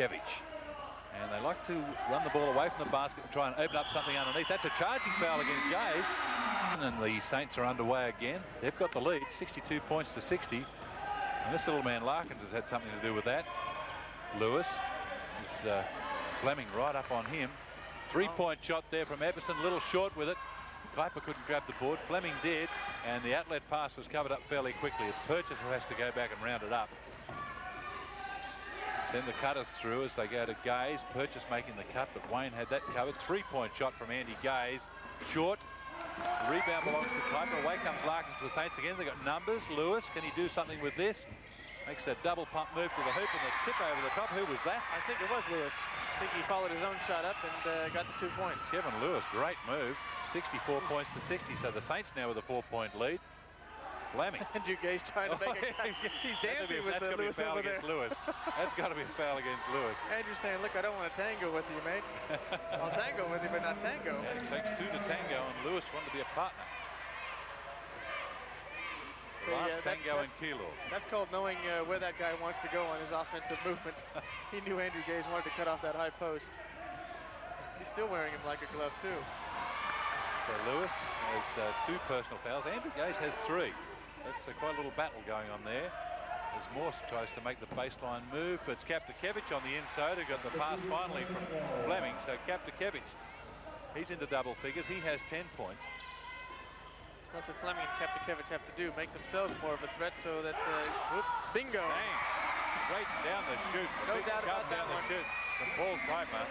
Kevich. And they like to run the ball away from the basket and try and open up something underneath. That's a charging foul against Gaze. And the Saints are underway again. They've got the lead, 62 points to 60. And this little man Larkins has had something to do with that. Lewis is Fleming right up on him. Three-point shot there from Epperson, a little short with it. Kuiper couldn't grab the board. Fleming did, and the outlet pass was covered up fairly quickly. It's Purchase who has to go back and round it up. Send the cutters through as they go to Gaze. Purchase making the cut, but Wayne had that covered. Three-point shot from Andy Gaze. Short. The rebound belongs to Kuiper. Away comes Larkins to the Saints again. They've got numbers. Lewis, can he do something with this? Makes a double pump move to the hoop and the tip over the top. Who was that? I think it was Lewis. I think he followed his own shot up and got the 2 points. Kevin Lewis, great move. 64 points to 60. So the Saints now with a 4-point lead. Fleming. Andrew Gaze trying to make it. He's dancing with Lewis over there. Lewis. That's got to be a foul against Lewis. Andrew's saying, look, I don't want to tango with you, mate. I'll tango with you, but not tango. Yeah, it takes two to tango, and Lewis wanted to be a partner. Last tango in Keilor. That's called knowing where that guy wants to go on his offensive movement. He knew Andrew Gaze wanted to cut off that high post. He's still wearing him like a glove, too. So Lewis has 2 personal fouls. Andrew Gaze has 3. That's quite a little battle going on there. As Morse tries to make the baseline move. It's Kaptakevich on the inside who got the pass finally from Fleming. So Kaptakevich, he's into double figures. He has 10 points. That's what Fleming and Kaptakevich have to do, make themselves more of a threat so that, bingo. Dang. Straight down the chute. No doubt about that one. From Paul Kuiper.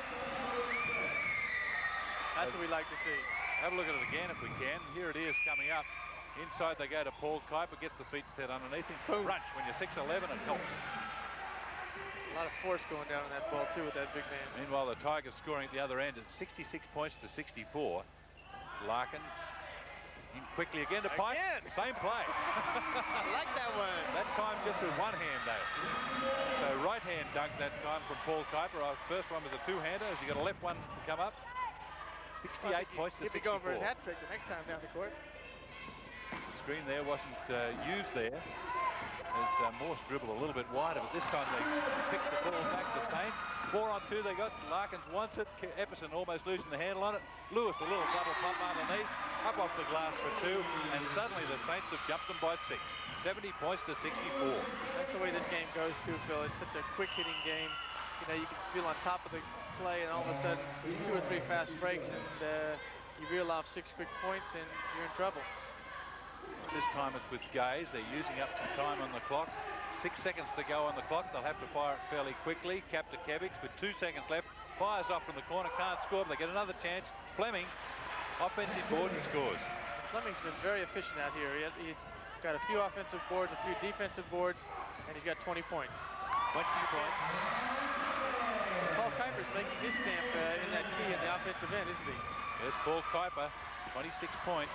That's what we like to see. Have a look at it again if we can. Here it is coming up. Inside they go to Paul Kuiper, gets the feet set underneath him. Boom. Crunch. When you're 6'11", it helps. A lot of force going down on that ball too with that big man. Meanwhile, the Tigers scoring at the other end at 66 points to 64. Larkins in quickly again to Pike. Same play. I like that one. That time just with one hand though. So right hand dunk that time from Paul Kuiper. First one was a two-hander as you got a left one to come up. 68 points to 64. He'll be going for his hat trick the next time down the court. The screen there wasn't used there as Morse dribbled a little bit wider, but this time they picked the ball back, the Saints. 4-on-2 they got. Larkins wants it. Epperson almost losing the handle on it. Lewis a little double pump underneath, up off the glass for 2, and suddenly the Saints have jumped them by 6. 70 points to 64. That's the way this game goes too, Phil. It's such a quick hitting game. You know, you can feel on top of the play, and all of a sudden 2 or 3 fast breaks, and you reel off 6 quick points, and you're in trouble. This time it's with Gaze. They're using up some time on the clock. 6 seconds to go on the clock. They'll have to fire it fairly quickly. Kaptakevich with 2 seconds left. Fires off from the corner. Can't score, but they get another chance. Fleming, offensive board and scores. Fleming's been very efficient out here. He's got a few offensive boards, a few defensive boards, and he's got 20 points. 20 points. Paul Kuiper's making his stamp in that key in the offensive end, isn't he? There's Paul Kuiper, 26 points.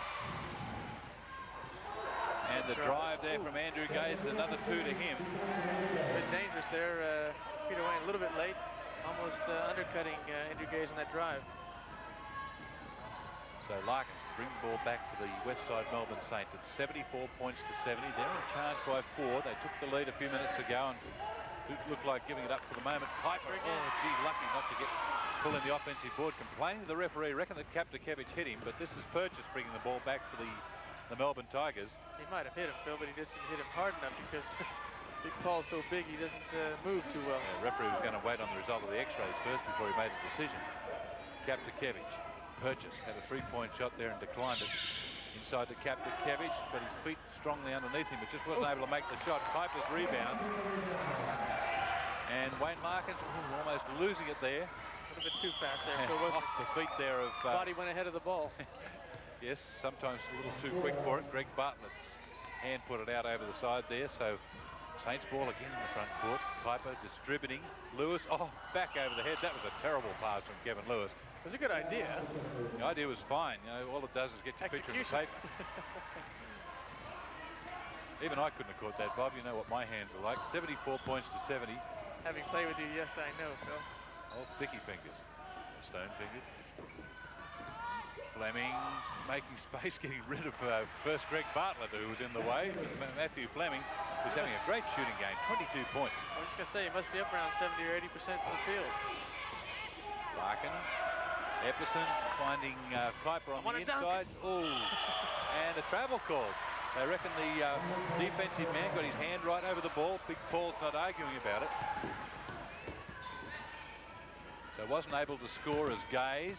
And the drive there from Andrew Gaze, another 2 to him. It's been dangerous there. Peter Wayne a little bit late, almost undercutting Andrew Gaze on that drive. So Larkins bring the ball back to the Westside Melbourne Saints. It's 74 points to 70. They're in charge by 4. They took the lead a few minutes ago and looked like giving it up for the moment. Kuiper, oh gee, lucky not to get pull in the offensive board. Complaining to the referee, reckon that Kaptakevich hit him, but this is Purchase bringing the ball back to the Melbourne Tigers. He might have hit him, Phil, but he didn't hit him hard enough because Big Paul's so big he doesn't move too well. The referee was going to wait on the result of the x-rays first before he made a decision. Kaptakevich. Purchase had a 3-point shot there and declined it. Inside to Kaptakevich, but his feet strongly underneath him, but just wasn't able to make the shot. Kuiper's rebound. And Wayne Larkins almost losing it there. A little bit too fast there, Phil, wasn't off the feet there of... Body went ahead of the ball. Yes, sometimes a little too quick for it. Greg Bartlett's hand put it out over the side there, so Saints ball again in the front court. Kuiper distributing. Lewis, back over the head. That was a terrible pass from Kevin Lewis. It was a good idea. The idea was fine. You know, all it does is get your picture on the paper. Even I couldn't have caught that, Bob. You know what my hands are like. 74 points to 70. Having played with you, yes, I know, Phil. Old sticky fingers. Stone fingers. Fleming making space, getting rid of first Greg Bartlett, who was in the way. Matthew Fleming, who's having a great shooting game, 22 points. I was just going to say, he must be up around 70 or 80% from the field. Larkin, Epperson finding Kuiper on the inside. Oh, and a travel call. They reckon the defensive man got his hand right over the ball. Big Paul's not arguing about it. So wasn't able to score as Gaze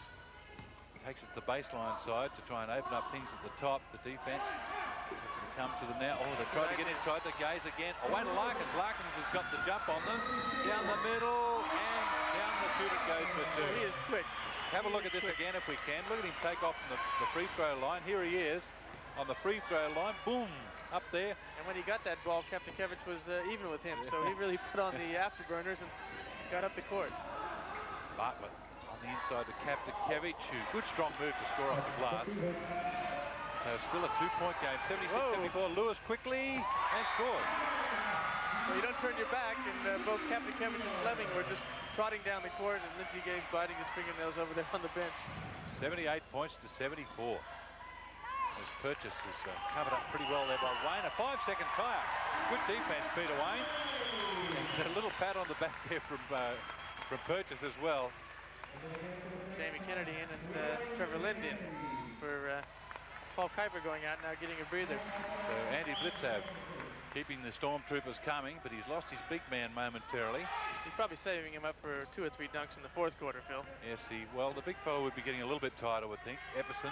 takes it to the baseline side to try and open up things at the top. The defense will come to them now. Oh, they try to get inside the Gaze again. Away to Larkins. Larkins has got the jump on them. Down the middle and down the shooter goes for two. He is quick. Have a look at this again if we can. Look at him take off from the free throw line. Here he is on the free throw line. Boom, up there. And when he got that ball, Kapnikevich was even with him. So he really put on the afterburners and got up the court. Bartlett on the inside to Kapnikevich, who good strong move to score off the glass. So still a 2-point game, 76-74. Lewis quickly and scores. Well, you don't turn your back, and both Kapnikevich and Fleming were just trotting down the court, and Lindsey Gaze biting his fingernails over there on the bench. 78 points to 74. This Purchase is covered up pretty well there by Wayne. A 5-second tie-up. Good defense, Peter Wayne. And a little pat on the back there from Purchase as well. Jamie Kennedy in and Trevor Lind in for Paul Kuiper going out now, getting a breather. So Andy Blitzav keeping the Stormtroopers coming, but he's lost his big man momentarily. He's probably saving him up for 2 or 3 dunks in the fourth quarter, Phil. Yes, well, the big fellow would be getting a little bit tired, I would think. Epperson.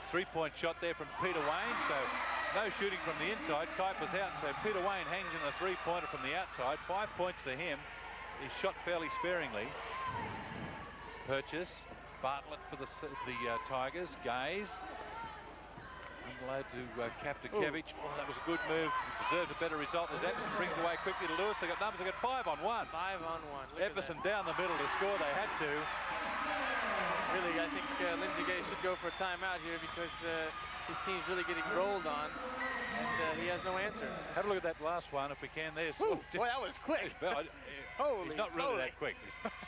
It's 3-point shot there from Peter Wayne, so no shooting from the inside. Kuiper's out, so Peter Wayne hangs in a 3-pointer from the outside. 5 points to him. He's shot fairly sparingly. Purchase, Bartlett for the Tigers. Gaze. Unload to Kapnikevich. Oh, that was a good move. He deserved a better result as Epperson brings it away quickly to Lewis. They got numbers. They got 5-on-1. 5-on-1. Epperson down the middle to score. They had to. Really, I think Lindsey Gaze should go for a timeout here because his team's really getting rolled on, and he has no answer. Have a look at that last one if we can. There's. Ooh, boy, that was quick. He's not really that quick.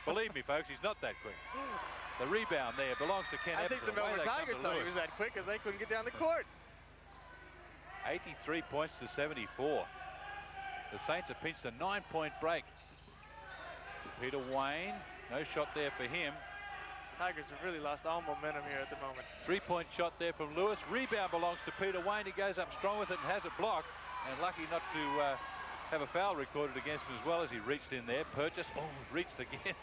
Believe me, folks, he's not that quick. The rebound there belongs to Ken Epperson. I think the Melbourne Tigers thought he was that quick because they couldn't get down the court. 83 points to 74. The Saints have pinched a 9-point break. Peter Wayne, no shot there for him. Tigers have really lost all momentum here at the moment. 3-point shot there from Lewis. Rebound belongs to Peter Wayne. He goes up strong with it and has it blocked. And lucky not to have a foul recorded against him as well as he reached in there. Purchase, reached again.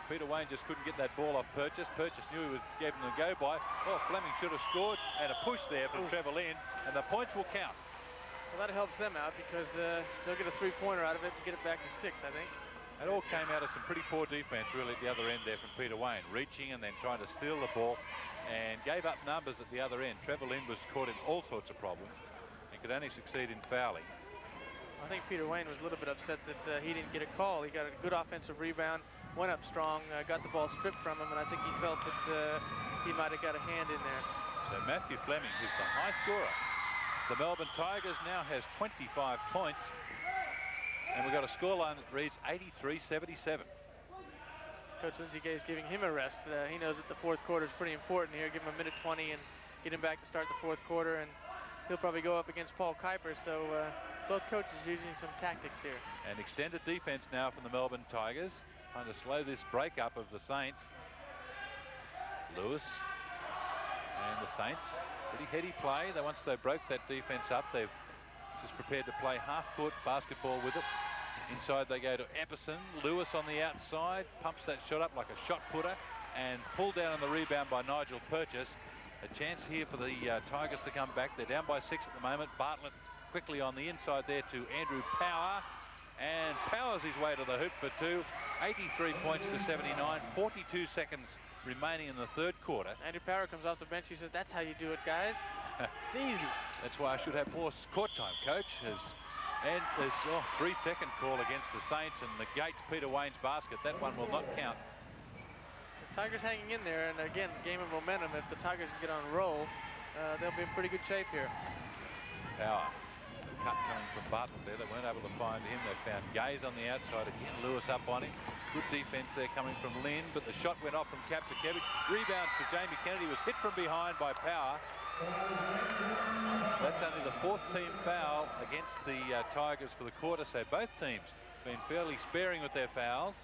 Peter Wayne just couldn't get that ball off Purchase. Purchase knew he was giving him a go-by. Oh, Fleming should have scored. And a push there from Trevor Lind. And the points will count. Well, that helps them out because they'll get a 3-pointer out of it and get it back to 6, I think. It all came out of some pretty poor defense, really, at the other end there from Peter Wayne. Reaching and then trying to steal the ball. And gave up numbers at the other end. Trevor Lind was caught in all sorts of problems. And could only succeed in fouling. I think Peter Wayne was a little bit upset that he didn't get a call. He got a good offensive rebound, went up strong, got the ball stripped from him, and I think he felt that he might have got a hand in there. So Matthew Fleming, who's the high scorer. The Melbourne Tigers now has 25 points. And we've got a scoreline that reads 83-77. Coach Lindsey Gaze giving him a rest. He knows that the fourth quarter is pretty important here. Give him a minute 20 and get him back to start the fourth quarter. And he'll probably go up against Paul Kuiper. So both coaches using some tactics here. And extended defense now from the Melbourne Tigers. Trying to slow this breakup of the Saints. Lewis and the Saints. Pretty heady play. Once they broke that defense up, they've just prepared to play half-court basketball with it. Inside they go to Epperson. Lewis on the outside. Pumps that shot up like a shot putter. And pulled down on the rebound by Nigel Purchase. A chance here for the Tigers to come back. They're down by 6 at the moment. Bartlett quickly on the inside there to Andrew Power. And powers his way to the hoop for 2. 83 points to 79. 42 seconds remaining in the third quarter. Andrew Power comes off the bench. He said, "That's how you do it, guys." It's easy. That's why I should have more court time, Coach. And there's a 3-second call against the Saints and negates Peter Wayne's basket. That one will not count. The Tigers hanging in there, and again, game of momentum. If the Tigers can get on a roll, they'll be in pretty good shape here. Power. Cut coming from Bartlett there. They weren't able to find him. They found Gaze on the outside again. Lewis up on him. Good defense there coming from Lynn, but the shot went off from Kaptakevich. Rebound for Jamie Kennedy, was hit from behind by Power. That's only the 4th team foul against the Tigers for the quarter, so both teams been fairly sparing with their fouls.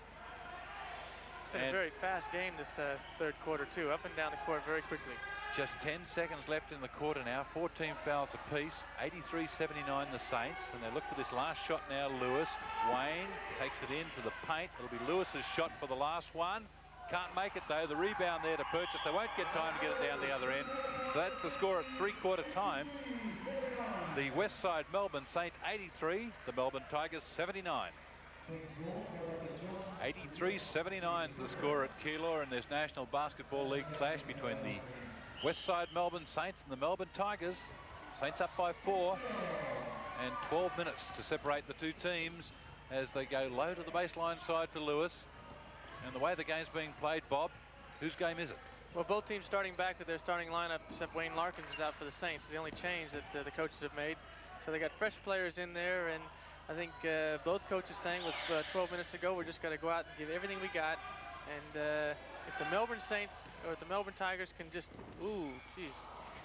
It's been a very fast game this third quarter too, up and down the court very quickly. Just 10 seconds left in the quarter now, 14 fouls apiece, 83-79 the Saints, and they look for this last shot now. Lewis, Wayne takes it into the paint. It'll be Lewis's shot for the last one. Can't make it though. The rebound there to Purchase. They won't get time to get it down the other end. So that's the score at three-quarter time. The Westside Melbourne Saints 83, the Melbourne Tigers 79. 83-79 is the score at Keilor in this National Basketball League clash between the Westside Melbourne Saints and the Melbourne Tigers. Saints up by 4, and 12 minutes to separate the two teams as they go low to the baseline side to Lewis. And the way the game's being played, Bob, whose game is it? Well, both teams starting back with their starting lineup, except Wayne Larkins is out for the Saints. The only change that the coaches have made. So they got fresh players in there, and I think both coaches saying with 12 minutes to go, we're just got to go out and give everything we got. And if the Melbourne Saints or the Melbourne Tigers can just, ooh, geez.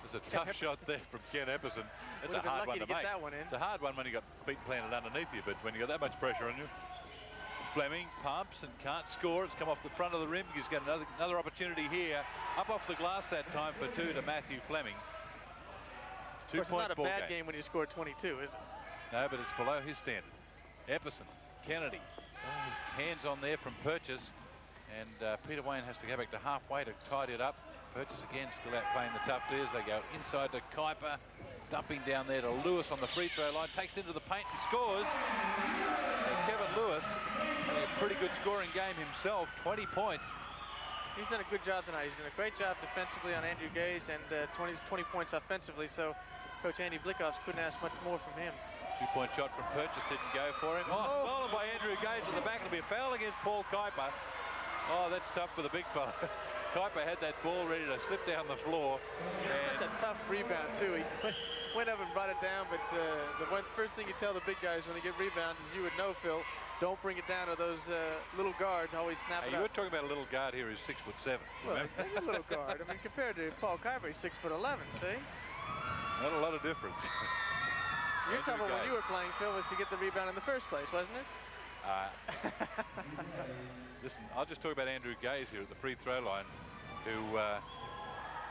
There's a tough shot there from Ken Epperson. It's a hard one to make. That one in. It's a hard one when you got feet planted underneath you, but when you got that much pressure on you. Fleming pumps and can't score. It's come off the front of the rim. He's got another opportunity here. Up off the glass that time for 2 to Matthew Fleming. 2 It's not a bad game when you score 22, is it? No, but it's below his standard. Epperson, Kennedy, hands on there from Purchase, and Peter Wayne has to go back to halfway to tidy it up. Purchase again still out playing the tough As they go inside to Kuiper, dumping down there to Lewis on the free throw line, takes it into the paint and scores. And Kevin Lewis, having a pretty good scoring game himself, 20 points. He's done a good job tonight. He's done a great job defensively on Andrew Gaze, and 20 points offensively, so Coach Andy Blickoffs couldn't ask much more from him. 2-point shot from Purchase didn't go for him. Stolen by Andrew Gaze at the back. It'll be a foul against Paul Kuiper. Oh, that's tough for the big fella. Kuiper had that ball ready to slip down the floor. It's such a tough rebound, too. He went up and brought it down, but the first thing you tell the big guys when they get rebounds is, you would know, Phil, don't bring it down to those little guards. Always snap it up. You were talking about a little guard here who's 6'7". Well, he's a little guard. I mean, compared to Paul Kuiper, he's 6'11", see? Not a lot of difference. Your trouble when you were playing, Phil, was to get the rebound in the first place, wasn't it? Listen, I'll just talk about Andrew Gaze here at the free throw line, who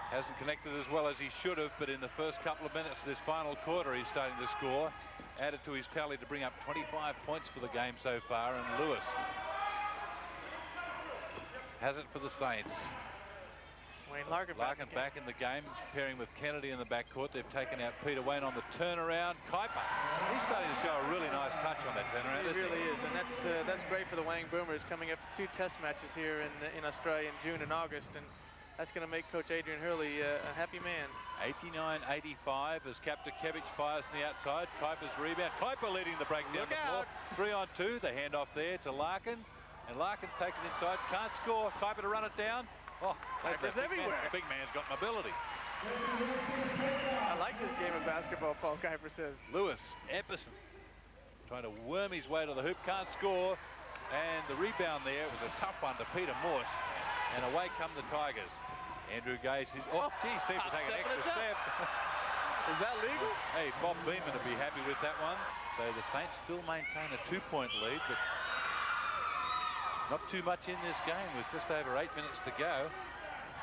hasn't connected as well as he should have, but in the first couple of minutes of this final quarter, he's starting to score. Added to his tally to bring up 25 points for the game so far, and Lewis has it for the Saints. Wayne Larkin back in the game, pairing with Kennedy in the backcourt. They've taken out Peter Wayne on the turnaround. Kuiper, he's starting to show a really nice touch on that turnaround. He really is, and that's great for the Wang Boomers coming up 2 test matches here in Australia in June and August, and that's going to make Coach Adrian Hurley a happy man. 89-85 as Kaptakevich fires from the outside. Kuiper's rebound. Kuiper leading the break down the floor. 3-on-2. The handoff there to Larkin, and Larkin's takes it inside. Can't score. Kuiper to run it down. Oh, Kuiper's everywhere. The big man's got mobility. I like this game of basketball, Paul Kuiper says. Lewis, Epperson, trying to worm his way to the hoop. Can't score. And the rebound there was a tough one to Peter Morse. And away come the Tigers. Andrew Gaze, seems to take an extra step. Is that legal? Hey, Bob Beeman would be happy with that one. So the Saints still maintain a 2-point lead, but not too much in this game with just over 8 minutes to go.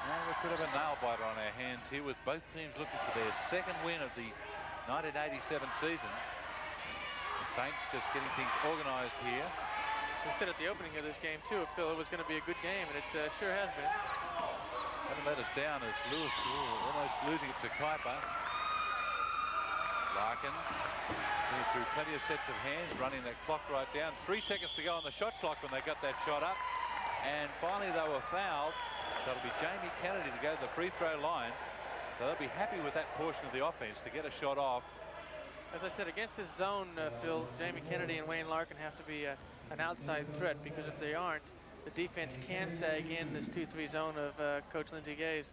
Now we could have a nail biter on our hands here with both teams looking for their second win of the 1987 season. The Saints just getting things organised here. We said at the opening of this game, too, Phil, it was going to be a good game, and it sure has been. Haven't let us down as Lewis almost losing it to Kuiper. Larkins going through plenty of sets of hands, running that clock right down. 3 seconds to go on the shot clock when they got that shot up. And finally they were fouled. So it'll be Jamie Kennedy to go to the free throw line. So they'll be happy with that portion of the offense to get a shot off. As I said, against this zone, Phil, Jamie Kennedy and Wayne Larkin have to be an outside threat, because if they aren't, the defense can sag in this 2-3 zone of Coach Lindsey Gay's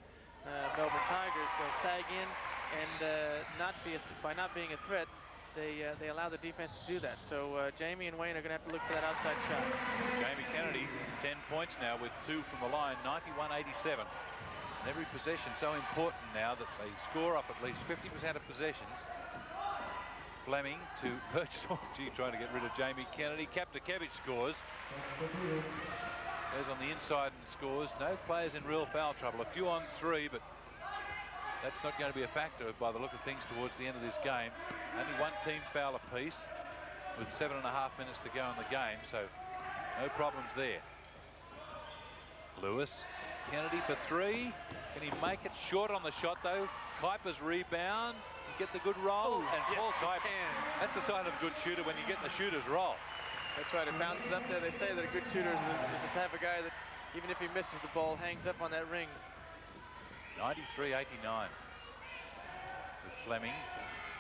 Melbourne Tigers. They'll sag in, and by not being a threat, they allow the defense to do that. So Jamie and Wayne are going to have to look for that outside shot. Jamie Kennedy, 10 points now with 2 from the line, 91-87. And every possession so important now that they score up at least 50% of possessions. Fleming to Purchase. Oh, gee, trying to get rid of Jamie Kennedy. Kaptakevich scores. Goes on the inside and scores. No players in real foul trouble. A few on 3, but that's not going to be a factor by the look of things towards the end of this game. Only one team foul apiece with 7.5 minutes to go in the game, so no problems there. Lewis, Kennedy for 3. Can he make it? Short on the shot though. Kuiper's rebound. You get the good roll. Oh, and yes, Paul Kuiper. That's a sign of a good shooter when you get the shooter's roll. That's right. It bounces up there. They say that a good shooter is the type of guy that even if he misses the ball, hangs up on that ring. 93-89. With Fleming,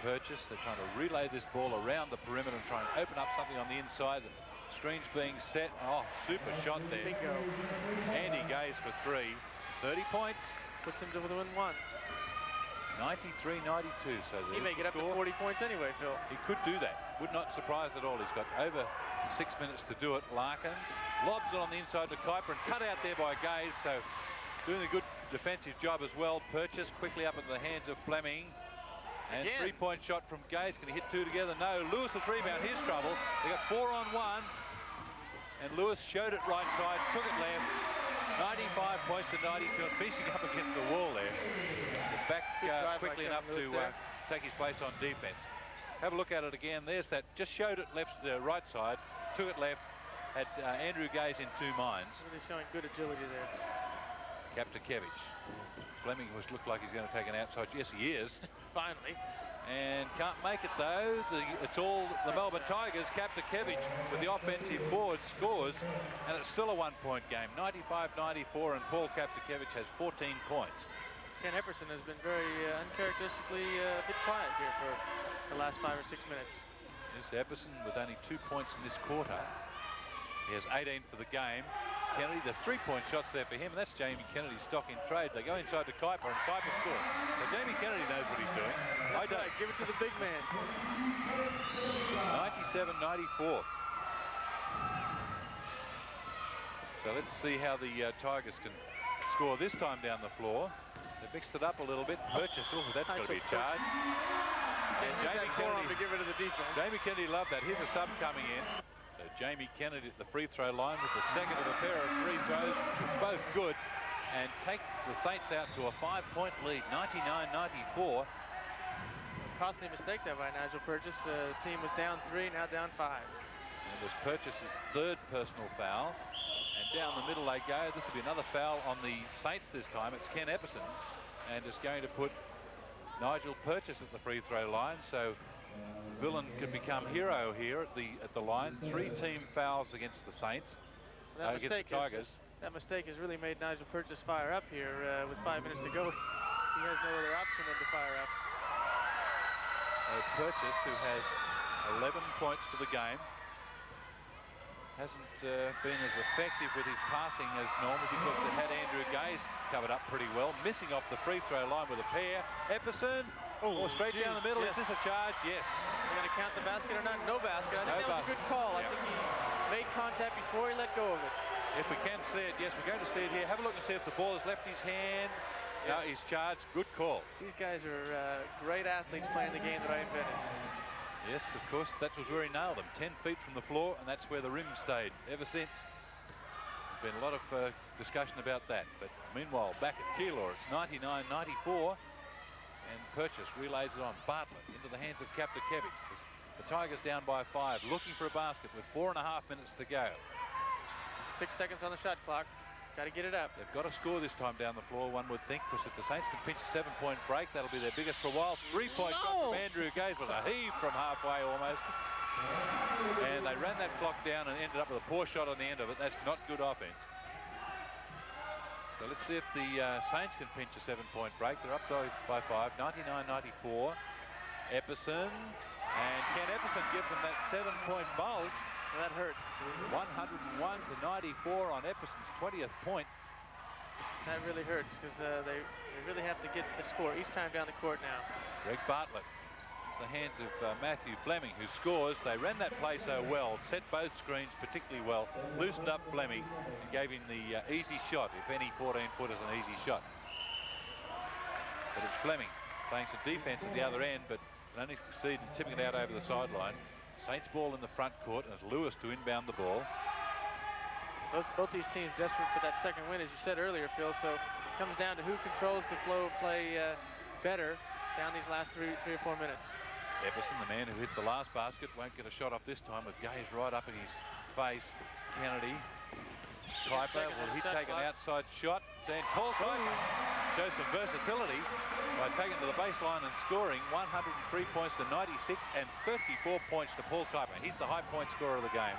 Purchase, they're trying to relay this ball around the perimeter and try and open up something on the inside. The screen's being set. Oh, super shot there. Bingo. Andy Gaze for 3. 30 points. Puts him to within 1. 93-92. So he may get up to 40 points anyway, Phil. He could do that. Would not surprise at all. He's got over 6 minutes to do it. Larkins lobs it on the inside to Kuiper and cut out there by Gaze. So doing a good defensive job as well. Purchase quickly up into the hands of Fleming. And again. 3-point shot from Gaze. Can he hit 2 together? No. Lewis with rebound. Here's trouble. They got 4 on 1. And Lewis showed it right side, took it left. 95 points to 92. Finishing up against the wall there. Back quickly enough to take his place on defense. Have a look at it again. There's that. Just showed it left, right side. Took it left. Had Andrew Gaze in 2 minds. Really showing good agility there. Kaptakevich. Fleming looked like he's going to take an outside. Yes, he is. Finally. And can't make it though. It's all the Melbourne Tigers. Kaptakevich with the offensive board scores, and it's still a 1-point game. 95-94, and Paul Kaptakevich has 14 points. Ken Epperson has been very uncharacteristically a bit quiet here for the last 5 or 6 minutes. Yes, Epperson with only 2 points in this quarter. He has 18 for the game. Kennedy, the 3-point shots there for him, and that's Jamie Kennedy's stock in trade. They go inside to Kuiper, and Kuiper scores. So Jamie Kennedy knows what he's doing. I don't. Right, give it to the big man. 97-94. So let's see how the Tigers can score this time down the floor. They mixed it up a little bit. Purchase. Oh, that's got to be a charge. And Jamie Kennedy to get rid of the defense. Jamie Kennedy loved that. Here's a sub coming in. So Jamie Kennedy at the free throw line with the second of a pair of free throws, which was both good, and takes the Saints out to a 5-point lead, 99-94. Costly mistake there by Nigel Purchase. The team was down 3, now down 5. And it was Purchase's 3rd personal foul. And down the middle they go. This will be another foul on the Saints this time. It's Ken Epperson's, and it's going to put Nigel Purchase at the free throw line. So Villain can become hero here at the line. 3 team fouls against the Saints, against the Tigers. That mistake has really made Nigel Purchase fire up here with 5 minutes to go. He has no other option than to fire up. Purchase, who has 11 points for the game, hasn't been as effective with his passing as normal because they had Andrew Gaze covered up pretty well. Missing off the free throw line with a pair. Epperson, straight down the middle. Yes. Is this a charge? Yes. We're going to count the basket or not? No basket. I think that was a good call. Yep. I think he made contact before he let go of it. If we can see it, yes, we're going to see it here. Have a look and see if the ball has left his hand. Yes. No, he's charged. Good call. These guys are great athletes playing the game that I invented. Yes, of course, that was where he nailed them. 10 feet from the floor, and that's where the rim stayed ever since. There's been a lot of discussion about that. But meanwhile, back at Keilor, it's 99-94. And Purchase relays it on. Bartlett into the hands of Kaptakevich. The Tigers down by 5, looking for a basket with 4.5 minutes to go. 6 seconds on the shot clock. Got to get it up. They've got to score this time down the floor, one would think, because if the Saints can pinch a 7-point break, that'll be their biggest for a while. 3-point shot from Andrew Gaze with a heave from halfway almost. And they ran that clock down and ended up with a poor shot on the end of it. That's not good offense. So let's see if the Saints can pinch a 7-point break. They're up by 5, 99-94. Epperson, and Ken Epperson gives them that 7-point bulge. Well, that hurts. 101-94 on Epperson's 20th point. That really hurts because they really have to get the score each time down the court now. Greg Bartlett the hands of Matthew Fleming, who scores. They ran that play so well, set both screens particularly well, loosened up Fleming and gave him the easy shot, if any 14-footer's an easy shot. But it's Fleming playing some defense at the other end, but can only succeed in tipping it out over the sideline. Saints ball in the front court, and it's Lewis to inbound the ball. Both these teams desperate for that second win, as you said earlier, Phil. So it comes down to who controls the flow of play better down these last three or four minutes. Everson, the man who hit the last basket, won't get a shot off this time with Gaze right up in his face. Kennedy. Kuiper, will he take an outside shot? Then Paul Kuiper shows some versatility by taking to the baseline and scoring 103 points to 96 and 34 points to Paul Kuiper. He's the high point scorer of the game.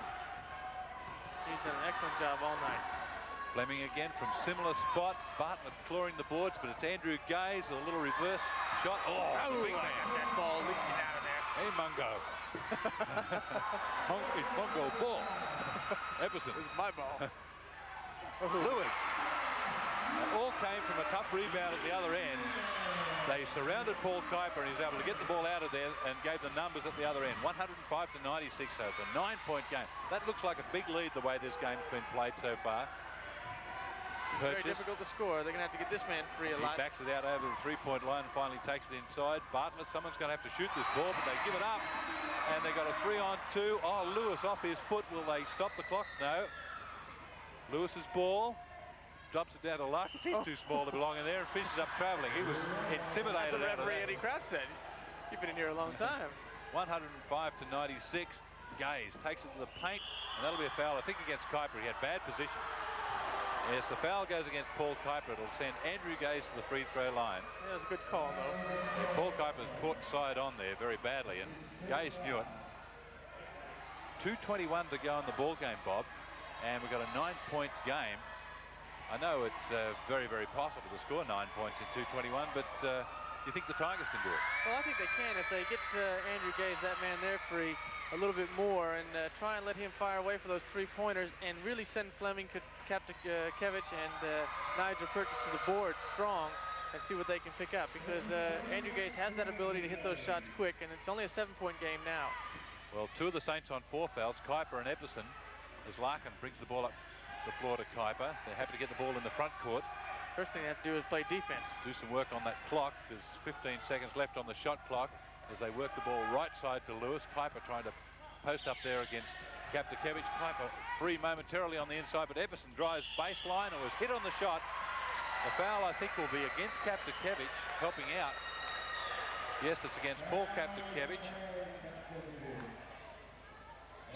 He's done an excellent job all night. Fleming again from similar spot. Bartlett clawing the boards, but it's Andrew Gaze with a little reverse shot. Oh, big man. That ball leaking out of there. Hey, Mungo. It's Mungo ball. Everson. This is my ball. Lewis. It all came from a tough rebound at the other end. They surrounded Paul Kuiper, and he was able to get the ball out of there and gave the numbers at the other end. 105 to 96, so it's a 9-point game. That looks like a big lead the way this game's been played so far. Very difficult to score. They're going to have to get this man free a lot. He backs it out over the three-point line and finally takes it inside. Bartlett, someone's going to have to shoot this ball, but they give it up. And they got a 3-on-2. Oh, Lewis off his foot. Will they stop the clock? No. Lewis's ball. Drops it down to Larkins. He's too small to belong in there and finishes up travelling. He was intimidated. That's what referee Eddie Kraut said. You've been in here a long time. 105 to 96. Gaze takes it to the paint, and that'll be a foul, I think, against Kuiper. He had bad position. Yes, the foul goes against Paul Kuiper. It'll send Andrew Gaze to the free throw line. Yeah, it was a good call, though. Yeah, Paul Kuiper's caught side on there very badly, and Gaze knew it. 2:21 to go in the ball game, Bob, and we've got a 9-point game. I know it's very, very possible to score 9 points in 2:21, but you think the Tigers can do it? Well, I think they can if they get Andrew Gaze, that man there, free a little bit more and try and let him fire away for those three-pointers and really send Fleming, Kaptakevich, and Nigel Purchase to the board strong and see what they can pick up, because Andrew Gaze has that ability to hit those shots quick, and it's only a 7-point game now. Well, two of the Saints on 4 fouls, Kuiper and Epperson, as Larkin brings the ball up the floor to Kuiper. They're happy to get the ball in the front court. First thing they have to do is play defense. Do some work on that clock. There's 15 seconds left on the shot clock as they work the ball right side to Lewis. Kuiper trying to post up there against Kaptakevich. Kuiper free momentarily on the inside, but Epperson drives baseline and was hit on the shot. The foul, I think, will be against Kaptakevich, helping out. Yes, it's against Paul Kaptakevich.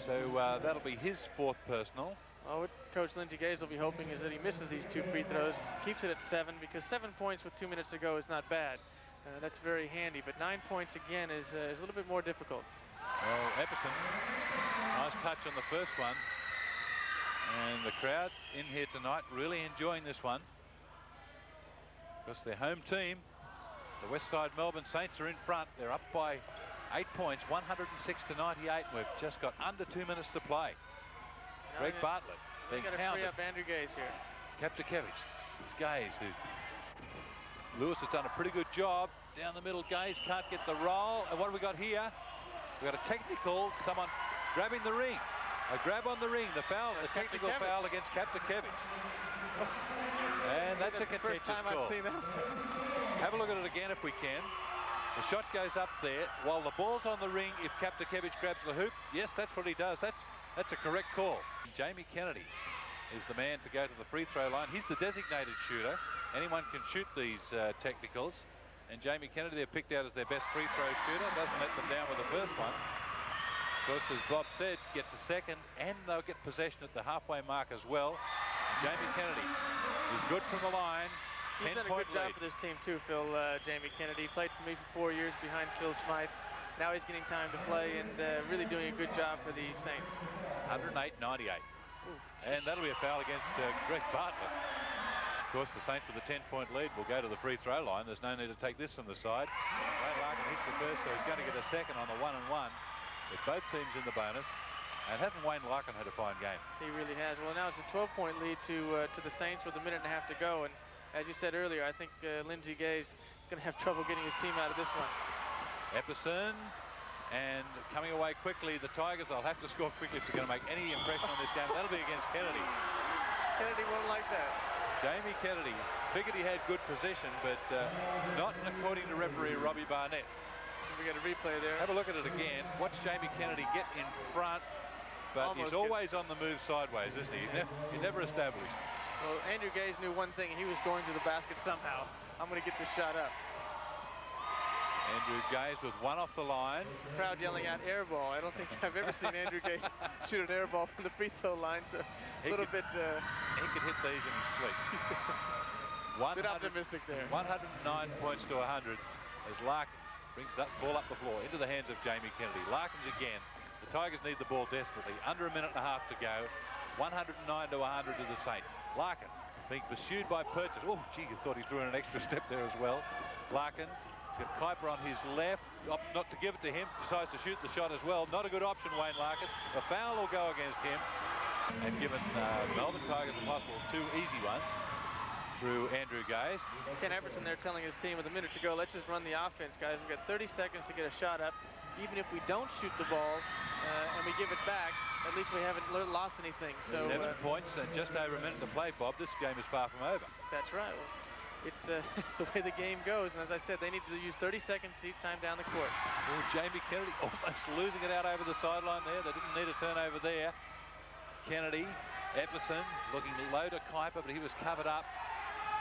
So that'll be his 4th personal. Well, what Coach Lindsey Gaze will be hoping is that he misses these 2 free throws, keeps it at 7, because 7 points with 2 minutes to go is not bad. That's very handy, but 9 points again is a little bit more difficult. Well, Epperson, nice touch on the first one. And the crowd in here tonight really enjoying this one. Because their home team, the Westside Melbourne Saints, are in front. They're up by 8 points, 106 to 98. We've just got under 2 minutes to play. Greg Bartlett being got to free up Andrew Gaze here. Kaptakevich, it's Gaze who... Lewis has done a pretty good job. Down the middle, Gaze can't get the roll. And what have we got here? We've got a technical, someone grabbing the ring. A grab on the ring, the foul, a technical foul against Kaptakevich. And that's a contentious call. I've seen that. Have a look at it again if we can. The shot goes up there while the ball's on the ring. If Kaptakevich grabs the hoop, yes, that's what he does. That's a correct call. Jamie Kennedy is the man to go to the free throw line. He's the designated shooter. Anyone can shoot these technicals. And Jamie Kennedy, they're picked out as their best free throw shooter. Doesn't let them down with the first one. Of course, as Bob said, gets a second, and they'll get possession at the halfway mark as well. And Jamie Kennedy is good from the line. He's done a good job for this team too, Phil. Jamie Kennedy played for me for 4 years behind Phil Smythe. Now he's getting time to play and really doing a good job for the Saints. 108-98. And that'll be a foul against Greg Bartlett. Of course, the Saints with a 10-point lead will go to the free throw line. There's no need to take this from the side. Ray Larkin hits the first, so he's going to get a second on the 1-and-1 with both teams in the bonus. And hasn't Wayne Larkin had a fine game? He really has. Well, now it's a 12-point lead to the Saints with a minute and a half to go. And as you said earlier, I think Lindsey Gaze is going to have trouble getting his team out of this one. Epperson, and coming away quickly, the Tigers, they'll have to score quickly if they're going to make any impression on this game. That'll be against Kennedy. Kennedy won't like that. Jamie Kennedy figured he had good possession, but not according to referee Robbie Barnett. We got a replay there. Have a look at it again. Watch Jamie Kennedy get in front, but Almost he's always on the move sideways, isn't he? He's never established. Well, Andrew Gaze knew one thing, and he was going to the basket somehow. I'm going to get this shot up. Andrew Gaze with one off the line. Crowd yelling out air ball. I don't think I've ever seen Andrew Gaze shoot an air ball from the free throw line, so He could hit these in his sleep. Bit optimistic there. 109 points to 100 as Larkins brings that ball up the floor into the hands of Jamie Kennedy. Larkins again. The Tigers need the ball desperately. Under a minute and a half to go. 109 to 100 to the Saints. Larkins being pursued by Purchase. Oh, gee, you thought he threw in an extra step there as well. Larkins. He's got Kuiper on his left, not to give it to him, decides to shoot the shot as well. Not a good option, Wayne Larkins. The foul will go against him. And given Melbourne Tigers a possible 2 easy ones through Andrew Gaze. Ken Everson there telling his team with a minute to go, let's just run the offense, guys. We've got 30 seconds to get a shot up. Even if we don't shoot the ball and we give it back, at least we haven't lost anything. So 7 points and just over a minute to play, Bob. This game is far from over. That's right. It's the way the game goes, and as I said, they need to use 30 seconds each time down the court. Oh, Jamie Kennedy almost losing it out over the sideline there. They didn't need a turnover there. Kennedy, Epperson looking low to Kuiper, but he was covered up.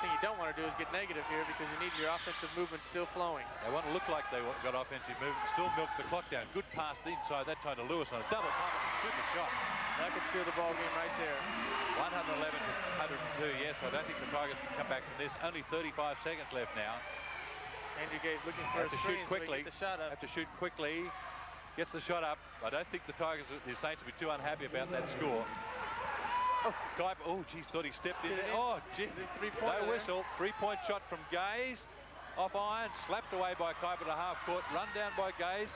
The thing you don't want to do is get negative here because you need your offensive movement still flowing. They want to look like they got offensive movement, still milk the clock down. Good pass the inside, that time to Lewis on a double pump and shoot the shot. That could seal the ball game right there. 111 to 102, yes, I don't think the Tigers can come back from this. Only 35 seconds left now. Andrew Gaze looking for a screen, so he gets the shot up. Have to shoot quickly. Gets the shot up. I don't think the Tigers, the Saints, will be too unhappy about that score. Oh, Kuiper, oh, geez, thought he stepped in there. Oh, gee, no whistle. 3-point shot from Gaze. Off iron, slapped away by Kuiper to half court. Run down by Gaze.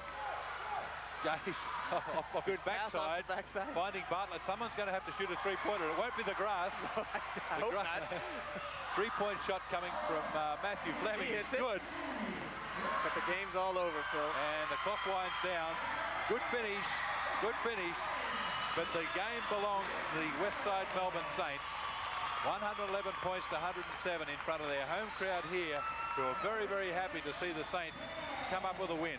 Gaze off good backside, finding Bartlett. Someone's going to have to shoot a 3-pointer. It won't be the grass. I hope not. 3-point shot coming from Matthew Fleming. It's good. But the game's all over, Phil. And the clock winds down. Good finish. Good finish. But the game belongs to the Westside Melbourne Saints. 111 points to 107 in front of their home crowd here, who are very, very happy to see the Saints come up with a win.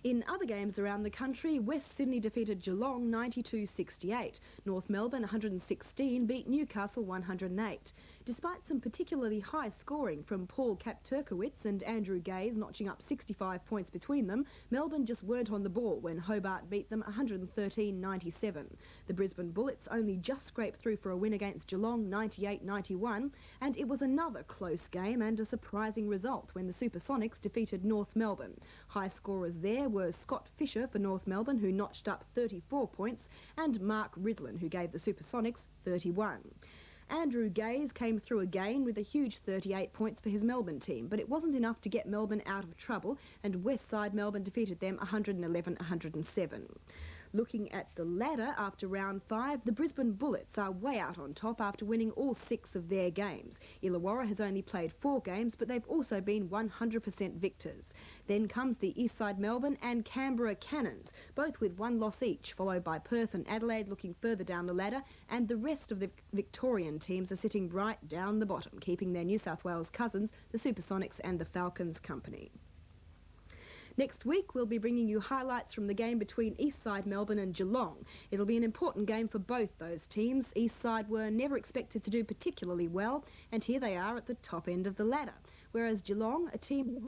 In other games around the country, West Sydney defeated Geelong 92-68. North Melbourne 116 beat Newcastle 108. Despite some particularly high scoring from Paul Turkowitz and Andrew Gaze notching up 65 points between them, Melbourne just weren't on the ball when Hobart beat them 113-97. The Brisbane Bullets only just scraped through for a win against Geelong 98-91, and it was another close game and a surprising result when the Supersonics defeated North Melbourne. High scorers there were Scott Fisher for North Melbourne, who notched up 34 points, and Mark Ridlin, who gave the Supersonics 31. Andrew Gaze came through again with a huge 38 points for his Melbourne team, but it wasn't enough to get Melbourne out of trouble, and Westside Melbourne defeated them 111-107. Looking at the ladder after round 5, the Brisbane Bullets are way out on top after winning all 6 of their games. Illawarra has only played 4 games, but they've also been 100% victors. Then comes the Eastside Melbourne and Canberra Cannons, both with 1 loss each, followed by Perth and Adelaide looking further down the ladder, and the rest of the Victorian teams are sitting right down the bottom, keeping their New South Wales cousins, the Supersonics and the Falcons, company. Next week, we'll be bringing you highlights from the game between Eastside Melbourne and Geelong. It'll be an important game for both those teams. Eastside were never expected to do particularly well, and here they are at the top end of the ladder, whereas Geelong, a team